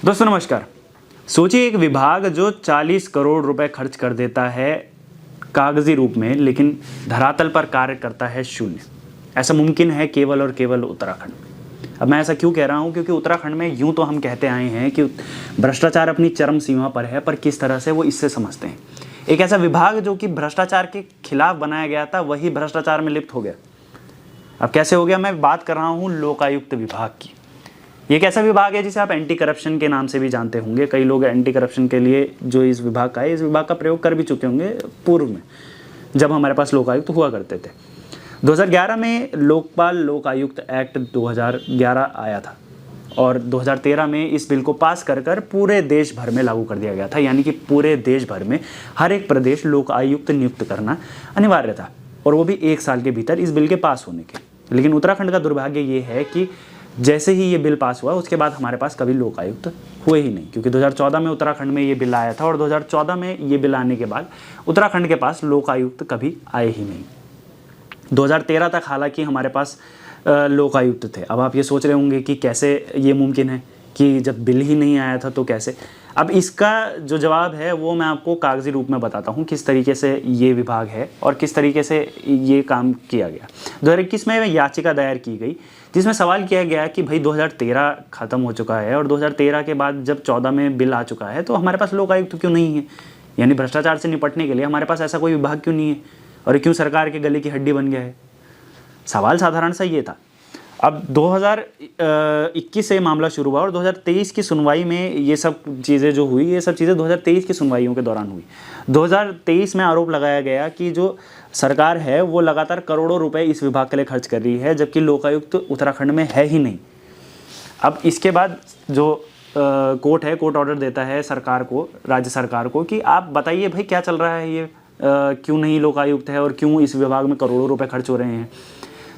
दोस्तों नमस्कार। सोचिए एक विभाग जो 40 करोड़ रुपए खर्च कर देता है कागजी रूप में, लेकिन धरातल पर कार्य करता है शून्य। ऐसा मुमकिन है केवल और केवल उत्तराखंड में। अब मैं ऐसा क्यों कह रहा हूं? क्योंकि उत्तराखंड में यूं तो हम कहते आए हैं कि भ्रष्टाचार अपनी चरम सीमा पर है, पर किस तरह से वो इससे समझते हैं। एक ऐसा विभाग जो कि भ्रष्टाचार के खिलाफ बनाया गया था, वही भ्रष्टाचार में लिप्त हो गया। अब कैसे हो गया? मैं बात कर रहा हूँ लोकायुक्त विभाग की। ये एक ऐसा विभाग है जिसे आप एंटी करप्शन के नाम से भी जानते होंगे। कई लोग एंटी करप्शन के लिए जो इस विभाग का है, इस विभाग का प्रयोग कर भी चुके होंगे पूर्व में, जब हमारे पास लोकायुक्त हुआ करते थे। 2011 में लोकपाल लोकायुक्त एक्ट 2011 आया था और 2013 में इस बिल को पास कर पूरे देश भर में लागू कर दिया गया था। यानी कि पूरे देश भर में हर एक प्रदेश लोकायुक्त नियुक्त करना अनिवार्य था, और वो भी 1 साल के भीतर इस बिल के पास होने के। लेकिन उत्तराखंड का दुर्भाग्य ये है कि जैसे ही ये बिल पास हुआ, उसके बाद हमारे पास कभी लोकायुक्त हुए ही नहीं। क्योंकि 2014 में उत्तराखंड में ये बिल आया था और 2014 में ये बिल आने के बाद उत्तराखंड के पास लोकायुक्त कभी आए ही नहीं। 2013 तक हालांकि हमारे पास लोकायुक्त थे। अब आप ये सोच रहे होंगे कि कैसे ये मुमकिन है कि जब बिल ही नहीं आया था तो कैसे। अब इसका जो जवाब है वो मैं आपको कागजी रूप में बताता हूँ, किस तरीके से ये विभाग है और किस तरीके से ये काम किया गया। 2021 में याचिका दायर की गई जिसमें सवाल किया गया कि भाई 2013 ख़त्म हो चुका है और 2013 के बाद जब 14 में बिल आ चुका है तो हमारे पास लोकायुक्त क्यों नहीं है? यानी भ्रष्टाचार से निपटने के लिए हमारे पास ऐसा कोई विभाग क्यों नहीं है, और क्यों सरकार के गले की हड्डी बन गया है? सवाल साधारण सा ये था। अब 2021 से मामला शुरू हुआ और 2023 की सुनवाई में ये सब चीज़ें जो हुई, ये सब चीज़ें 2023 की सुनवाइयों के दौरान हुई। 2023 में आरोप लगाया गया कि जो सरकार है वो लगातार करोड़ों रुपए इस विभाग के लिए खर्च कर रही है, जबकि लोकायुक्त उत्तराखंड में है ही नहीं। अब इसके बाद जो कोर्ट है, कोर्ट ऑर्डर देता है सरकार को, राज्य सरकार को, कि आप बताइए भाई क्या चल रहा है, ये क्यों नहीं लोकायुक्त है और क्यों इस विभाग में करोड़ों रुपए खर्च हो रहे हैं।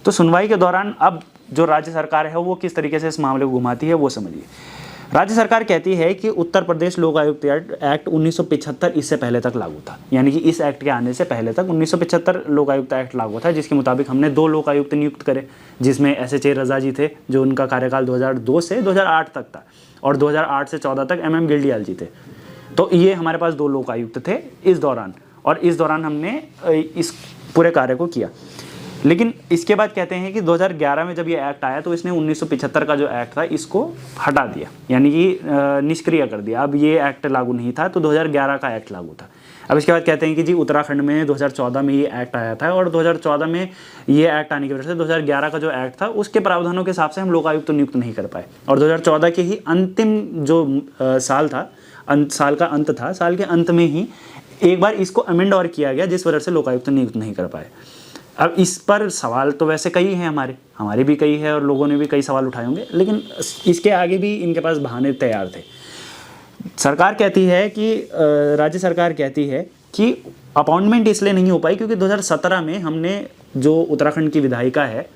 तो सुनवाई के दौरान अब जो राज्य सरकार है वो किस तरीके से इस मामले को घुमाती है वो समझिए। राज्य सरकार कहती है कि उत्तर प्रदेश लोकायुक्त एक्ट 1975 इससे पहले तक लागू था। यानी कि इस एक्ट के आने से पहले तक 1975 लोकायुक्त एक्ट लागू था, जिसके मुताबिक हमने 2 लोकायुक्त नियुक्त करे, जिसमें SHA रजा जी थे, जो उनका कार्यकाल 2002 से 2008 तक था, और 2008 से 14 तक MM गिल्डियाल जी थे। तो ये हमारे पास 2 लोकायुक्त थे इस दौरान, और इस दौरान हमने इस पूरे कार्य को किया। लेकिन इसके बाद कहते हैं कि 2011 में जब ये एक्ट आया तो इसने 1975 का जो एक्ट था इसको हटा दिया, यानी कि निष्क्रिय कर दिया। अब ये एक्ट लागू नहीं था, तो 2011 का एक्ट लागू था। अब इसके बाद कहते हैं कि जी उत्तराखंड में 2014 में ये एक्ट आया था, और 2014 में ये एक्ट आने की वजह से 2011 का जो एक्ट था उसके प्रावधानों के हिसाब से हम लोकायुक्त तो नियुक्त नहीं कर पाए, और 2014 के ही अंतिम जो साल था, साल का अंत था, साल के अंत में ही एक बार इसको अमेंड और किया गया, जिस वजह से लोकायुक्त नियुक्त नहीं कर पाए। अब इस पर सवाल तो वैसे कई हैं, हमारे भी कई है और लोगों ने भी कई सवाल उठाए होंगे, लेकिन इसके आगे भी इनके पास बहाने तैयार थे। सरकार कहती है कि राज्य सरकार कहती है कि अपॉइंटमेंट इसलिए नहीं हो पाई क्योंकि 2017 में हमने जो उत्तराखंड की विधायिका है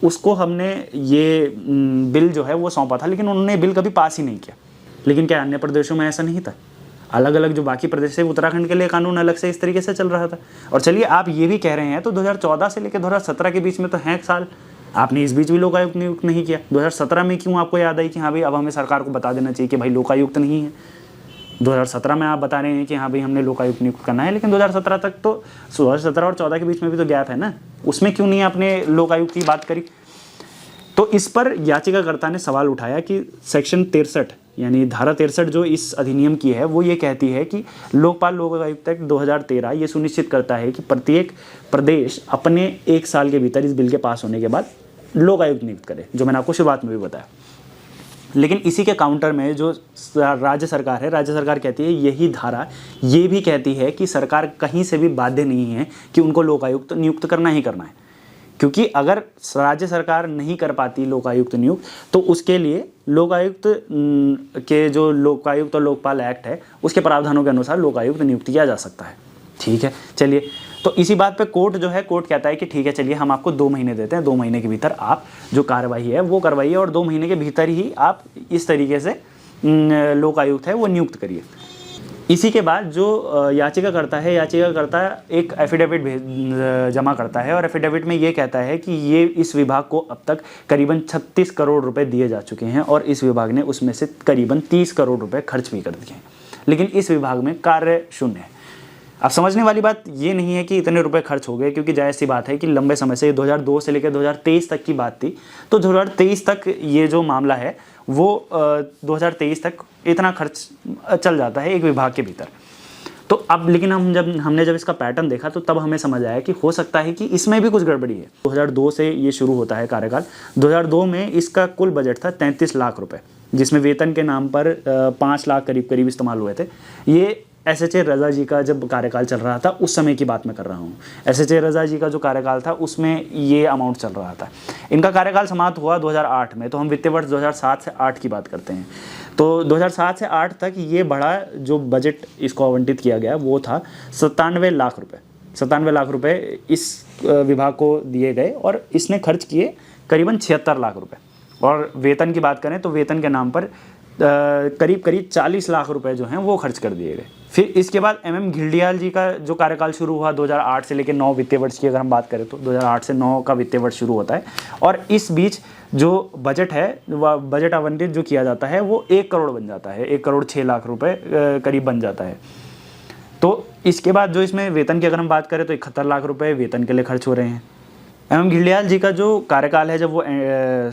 उसको हमने ये बिल जो है वो सौंपा था, लेकिन उन्होंने बिल कभी पास ही नहीं किया। लेकिन क्या अन्य प्रदेशों में ऐसा नहीं था? अलग अलग जो बाकी प्रदेश है, उत्तराखंड के लिए कानून अलग से इस तरीके से चल रहा था। और चलिए आप ये भी कह रहे हैं तो 2014 से लेकर 2017 के बीच में तो है 1 साल, आपने इस बीच भी लोकायुक्त नियुक्त नहीं किया। 2017 में क्यों आपको याद आई कि हाँ भाई अब हमें सरकार को बता देना चाहिए कि भाई लोकायुक्त नहीं है? 2017 में आप बता रहे हैं कि हाँ भाई हमने लोकायुक्त नियुक्त करना है, लेकिन 2017 तक तो 2017 और 14 के बीच में भी तो गैप है ना, उसमें क्यों नहीं आपने लोकायुक्त की बात करी? तो इस पर याचिकाकर्ता ने सवाल उठाया कि सेक्शन 63 यानी धारा 63 जो इस अधिनियम की है वो ये कहती है कि लोकपाल लोकायुक्त एक्ट 2013 ये सुनिश्चित करता है कि प्रत्येक प्रदेश अपने 1 साल के भीतर इस बिल के पास होने के बाद लोकायुक्त नियुक्त करे, जो मैंने आपको शुरुआत में भी बताया। लेकिन इसी के काउंटर में जो राज्य सरकार है, राज्य सरकार कहती है यही धारा ये भी कहती है कि सरकार कहीं से भी बाध्य नहीं है कि उनको लोकायुक्त नियुक्त करना ही करना है, क्योंकि अगर राज्य सरकार नहीं कर पाती लोकायुक्त नियुक्त तो उसके लिए लोकायुक्त के जो लोकायुक्त और लोकपाल एक्ट है उसके प्रावधानों के अनुसार लोकायुक्त नियुक्त किया जा सकता है। ठीक है, चलिए, तो इसी बात पे कोर्ट जो है, कोर्ट कहता है कि ठीक है चलिए हम आपको 2 महीने देते हैं, 2 महीने के भीतर आप जो कार्रवाई है वो करवाइए और 2 महीने के भीतर ही आप इस तरीके से लोकायुक्त है वो नियुक्त करिए। इसी के बाद जो याचिकाकर्ता एक एफिडेविट जमा करता है और एफिडेविट में ये कहता है कि ये इस विभाग को अब तक करीबन 36 करोड़ रुपए दिए जा चुके हैं और इस विभाग ने उसमें से करीबन 30 करोड़ रुपए खर्च भी कर दिए हैं, लेकिन इस विभाग में कार्य शून्य है। अब समझने वाली बात ये नहीं है कि इतने रुपए खर्च हो गए, क्योंकि जायज़ सी बात है कि लंबे समय से 2002 से लेकर 2023 तक की बात थी, तो 2023 तक ये जो मामला है वो 2023 तक इतना खर्च चल जाता है एक विभाग के भीतर। तो अब लेकिन हमने जब इसका पैटर्न देखा तो तब हमें समझ आया कि हो सकता है कि इसमें भी कुछ गड़बड़ी है। 2002 से ये शुरू होता है कार्यकाल। 2002 में इसका कुल बजट था 33 लाख रुपए, जिसमें वेतन के नाम पर 5 लाख करीब इस्तेमाल हुए थे। ये SHA रज़ा जी का जब कार्यकाल चल रहा था उस समय की बात मैं कर रहा हूँ। SHA रज़ा जी का जो कार्यकाल था उसमें ये अमाउंट चल रहा था। इनका कार्यकाल समाप्त हुआ 2008 में, तो हम वित्तीय वर्ष 2007 से 8 की बात करते हैं। तो 2007 से 8 तक ये बड़ा जो बजट इसको आवंटित किया गया वो था 97 लाख रुपये। 97 लाख रुपये इस विभाग को दिए गए और इसने खर्च किए करीबन 76 लाख रुपये। और वेतन की बात करें तो वेतन के नाम पर करीब 40 लाख रुपए जो हैं वो खर्च कर दिए गए। फिर इसके बाद MM घिल्डियाल जी का जो कार्यकाल शुरू हुआ 2008 से लेकर 9 वित्तीय वर्ष की अगर हम बात करें तो 2008 से 9 का वित्तीय वर्ष शुरू होता है और इस बीच जो बजट है बजट आवंटित जो किया जाता है वो 1 करोड़ बन जाता है, 1 करोड़ 6 लाख रुपए करीब बन जाता है। तो इसके बाद जो इसमें वेतन की अगर हम बात करें तो 71 लाख रुपए वेतन के लिए खर्च हो रहे हैं। MM घिल्डियाल जी का जो कार्यकाल है जब वो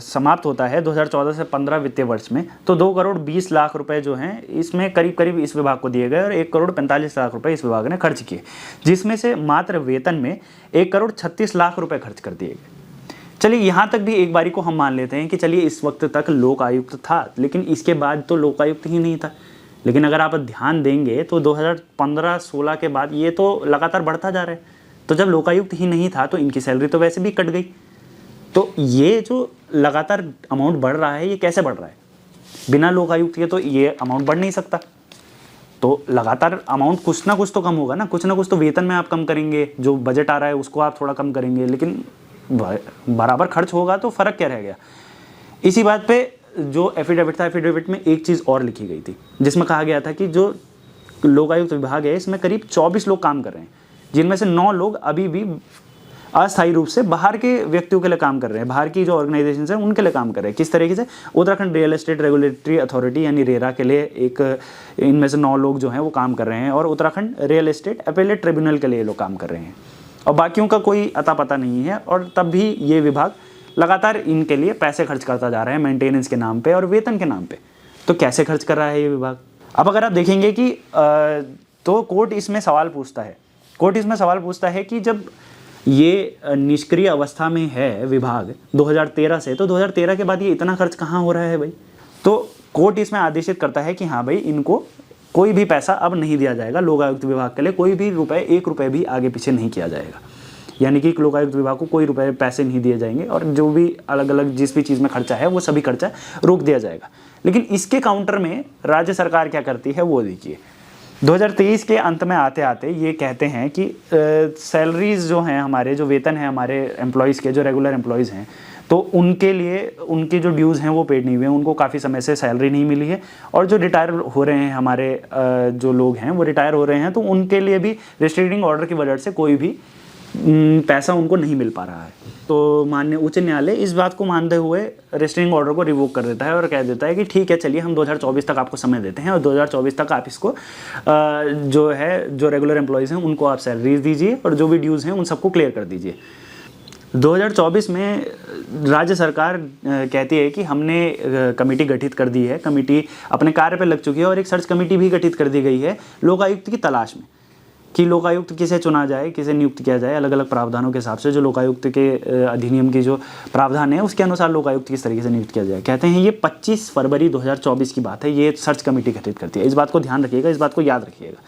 समाप्त होता है 2014 से 15 वित्तीय वर्ष में, तो 2 करोड़ 20 लाख रुपए जो हैं इसमें करीब इस विभाग को दिए गए और 1 करोड़ 45 लाख रुपए इस विभाग ने खर्च किए, जिसमें से मात्र वेतन में 1 करोड़ 36 लाख रुपए खर्च कर दिए गए। चलिए यहाँ तक भी एक बारी को हम मान लेते हैं कि चलिए इस वक्त तक लोक आयुक्त था, लेकिन इसके बाद तो लोक आयुक्त ही नहीं था। लेकिन अगर आप ध्यान देंगे तो 2015-16 के बाद ये तो लगातार बढ़ता जा रहा है। तो जब लोकायुक्त ही नहीं था तो इनकी सैलरी तो वैसे भी कट गई। तो ये जो लगातार अमाउंट बढ़ रहा है ये कैसे बढ़ रहा है? बिना लोकायुक्त के तो ये अमाउंट बढ़ नहीं सकता। तो लगातार अमाउंट कुछ ना कुछ तो कम होगा ना कुछ तो वेतन में आप कम करेंगे, जो बजट आ रहा है उसको आप थोड़ा कम करेंगे, लेकिन बराबर खर्च होगा तो फ़र्क क्या रह गया? इसी बात पे जो एफिडेविट था, एफिडेविट में एक चीज़ और लिखी गई थी जिसमें कहा गया था कि जो लोकायुक्त विभाग है इसमें करीब 24 लोग काम कर रहे हैं, जिनमें से 9 लोग अभी भी अस्थायी रूप से बाहर के व्यक्तियों के लिए काम कर रहे हैं, बाहर की जो ऑर्गेनाइजेशंस हैं उनके लिए काम कर रहे हैं। किस तरीके से? Uttarakhand real estate regulatory authority यानी रेरा के लिए एक इनमें से 9 लोग जो हैं वो काम कर रहे हैं और Uttarakhand real estate appellate tribunal के लिए लोग काम कर रहे हैं और बाकियों का कोई अता पता नहीं है। और तब भी ये विभाग लगातार इनके लिए पैसे खर्च करता जा रहा है मेंटेनेंस के नाम पे और वेतन के नाम पे। तो कैसे खर्च कर रहा है ये विभाग? अब अगर आप देखेंगे कि तो कोर्ट इसमें सवाल पूछता है कि जब ये निष्क्रिय अवस्था में है विभाग 2013 से, तो 2013 के बाद ये इतना खर्च कहाँ हो रहा है भाई? तो कोर्ट इसमें आदेशित करता है कि हाँ भाई इनको कोई भी पैसा अब नहीं दिया जाएगा, लोकायुक्त विभाग के लिए कोई भी एक रुपए भी आगे पीछे नहीं किया जाएगा। यानी कि लोकायुक्त विभाग को कोई पैसे नहीं दिए जाएंगे और जो भी अलग अलग जिस भी चीज़ में खर्चा है वो सभी खर्चा रोक दिया जाएगा। लेकिन इसके काउंटर में राज्य सरकार क्या करती है वो देखिए। 2023 के अंत में आते आते ये कहते हैं कि सैलरीज जो हैं हमारे, जो वेतन है हमारे एम्प्लॉयज़ के, जो रेगुलर एम्प्लॉयज़ हैं, तो उनके लिए उनके जो ड्यूज़ हैं वो पेड नहीं हुए हैं, उनको काफ़ी समय से सैलरी नहीं मिली है। और जो रिटायर हो रहे हैं हमारे जो लोग हैं वो रिटायर हो रहे हैं, तो उनके लिए भी रिस्ट्रिक्टिंग ऑर्डर की वजह से कोई भी पैसा उनको नहीं मिल पा रहा है। तो माननीय उच्च न्यायालय इस बात को मानते हुए रेस्ट्रिक्टिंग ऑर्डर को रिवोक कर देता है और कह देता है कि ठीक है चलिए हम 2024 तक आपको समय देते हैं और 2024 तक आप इसको जो रेगुलर एम्प्लॉयज़ हैं उनको आप सैलरीज दीजिए और जो भी ड्यूज़ हैं उन सबको क्लियर कर दीजिए। 2024 में राज्य सरकार कहती है कि हमने कमेटी गठित कर दी है, कमेटी अपने कार्य पर लग चुकी है और एक सर्च कमेटी भी गठित कर दी गई है लोकायुक्त की तलाश में कि लोकायुक्त किसे चुना जाए, किसे नियुक्त किया जाए। अलग अलग प्रावधानों के हिसाब से जो लोकायुक्त के अधिनियम की जो प्रावधान है उसके अनुसार लोकायुक्त किस तरीके से नियुक्त किया जाए। कहते हैं ये 25 फरवरी 2024 की बात है, ये सर्च कमेटी गठित करती है। इस बात को ध्यान रखिएगा, इस बात को याद रखिएगा।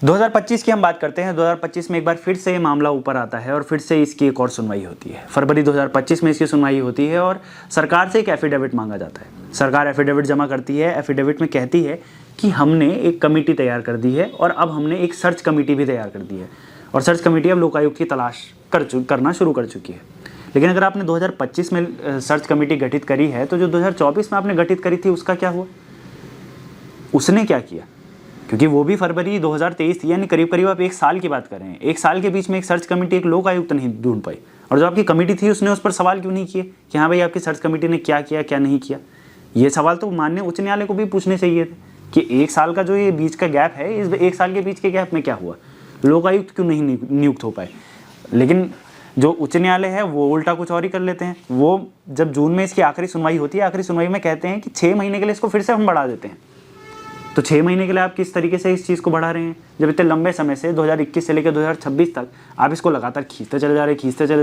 2025 की हम बात करते हैं। 2025 में एक बार फिर से ये मामला ऊपर आता है और फिर से इसकी एक और सुनवाई होती है। फरवरी 2025 में इसकी सुनवाई होती है और सरकार से एक एफिडेविट मांगा जाता है। सरकार एफिडेविट जमा करती है। एफिडेविट में कहती है कि हमने एक कमेटी तैयार कर दी है और अब हमने एक सर्च कमेटी भी तैयार कर दी है और सर्च कमेटी अब लोकायुक्त की तलाश करना शुरू कर चुकी है। लेकिन अगर आपने 2025 में सर्च कमेटी गठित करी है तो जो 2024 में आपने गठित करी थी उसका क्या हुआ? उसने क्या किया? क्योंकि वो भी फरवरी 2023 थी, यानी करीब करीब आप एक साल की बात कर रहे हैं। एक साल के बीच में एक सर्च कमेटी, एक लोक आयुक्त नहीं ढूंढ पाई, और जो आपकी कमेटी थी उसने उस पर सवाल क्यों नहीं किए कि हाँ भाई आपकी सर्च कमेटी ने क्या किया क्या नहीं किया। ये सवाल तो माननीय उच्च न्यायालय को भी पूछने चाहिए थे कि एक साल का जो ये बीच का गैप है, इस एक साल के बीच के गैप में क्या हुआ, लोकायुक्त क्यों नहीं नियुक्त हो पाए। लेकिन जो उच्च न्यायालय है वो उल्टा कुछ और ही कर लेते हैं। वो जब जून में इसकी आखिरी सुनवाई होती है, आखिरी सुनवाई में कहते हैं कि 6 महीने के लिए इसको फिर से हम बढ़ा देते हैं। तो 6 महीने के लिए आप किस तरीके से इस चीज़ को बढ़ा रहे हैं, जब इतने लंबे समय से 2021 से लेकर 2026 तक आप इसको लगातार खींचते चले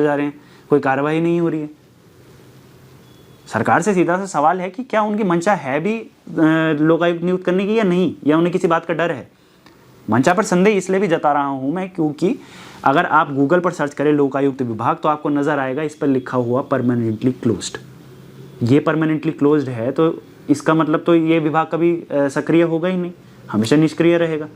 जा रहे हैं, कोई कार्रवाई नहीं हो रही है। सरकार से सीधा सा सवाल है कि क्या उनकी मंशा है भी लोकायुक्त नियुक्त करने की या नहीं, या उन्हें किसी बात का डर है। मंशा पर संदेह इसलिए भी जता रहा हूं मैं क्योंकि अगर आप गूगल पर सर्च करें लोकायुक्त विभाग तो आपको नजर आएगा इस पर लिखा हुआ परमानेंटली क्लोज्ड। ये परमानेंटली क्लोज्ड है तो इसका मतलब तो ये विभाग कभी सक्रिय होगा ही नहीं, हमेशा निष्क्रिय रहेगा।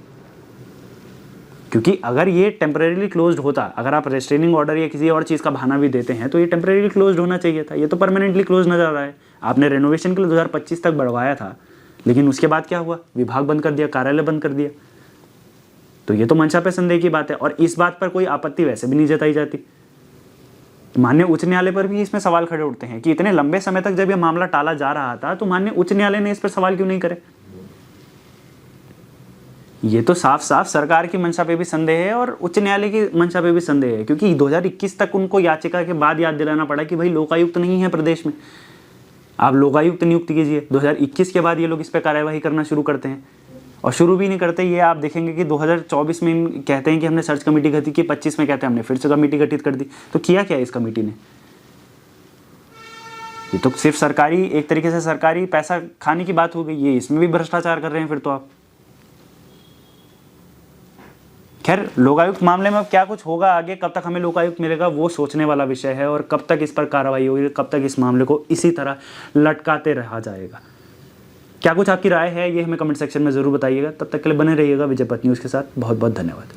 क्योंकि अगर ये टेम्परेरीली क्लोज्ड होता, अगर आप रेस्ट्रेनिंग ऑर्डर या किसी और चीज़ का बहाना भी देते हैं तो ये टेम्परेरीली क्लोज्ड होना चाहिए था। ये तो परमानेंटली क्लोज नजर आ रहा है। आपने रेनोवेशन के लिए 2025 तक बढ़वाया था, लेकिन उसके बाद क्या हुआ, विभाग बंद कर दिया, कार्यालय बंद कर दिया। तो ये तो मंशा पे संदेह की बात है, और इस बात पर कोई आपत्ति वैसे भी नहीं जताई जाती। माननीय उच्च न्यायालय पर भी इसमें सवाल खड़े उठते हैं कि इतने लंबे समय तक जब ये मामला टाला जा रहा था तो माननीय उच्च न्यायालय ने इस पर सवाल क्यों नहीं करे। ये तो साफ साफ सरकार की मंशा पे भी संदेह है और उच्च न्यायालय की मंशा पे भी संदेह है, क्योंकि 2021 तक उनको याचिका के बाद याद दिलाना पड़ा कि भाई लोकायुक्त नहीं है प्रदेश में, आप लोकायुक्त नियुक्त कीजिए। 2021 के बाद ये लोग इस पर कार्यवाही करना शुरू करते हैं, और शुरू भी नहीं करते। ये आप देखेंगे कि 2024 में कहते हैं कि हमने सर्च कमेटी गठित की, 25 में कहते हैं हमने फिर से कमेटी गठित कर दी। तो किया क्या इस कमेटी ने? ये तो सिर्फ सरकारी, एक तरीके से सरकारी पैसा खाने की बात हो गई। ये इसमें भी भ्रष्टाचार कर रहे हैं फिर तो आप। खैर, लोकायुक्त मामले में अब क्या कुछ होगा आगे, कब तक हमें लोकायुक्त मिलेगा वो सोचने वाला विषय है, और कब तक इस पर कार्रवाई होगी, कब तक इस मामले को इसी तरह लटकाते रहा जाएगा। क्या कुछ आपकी राय है ये हमें कमेंट सेक्शन में ज़रूर बताइएगा। तब तक के लिए बने रहिएगा विजय पथ न्यूज़ के साथ। बहुत बहुत धन्यवाद।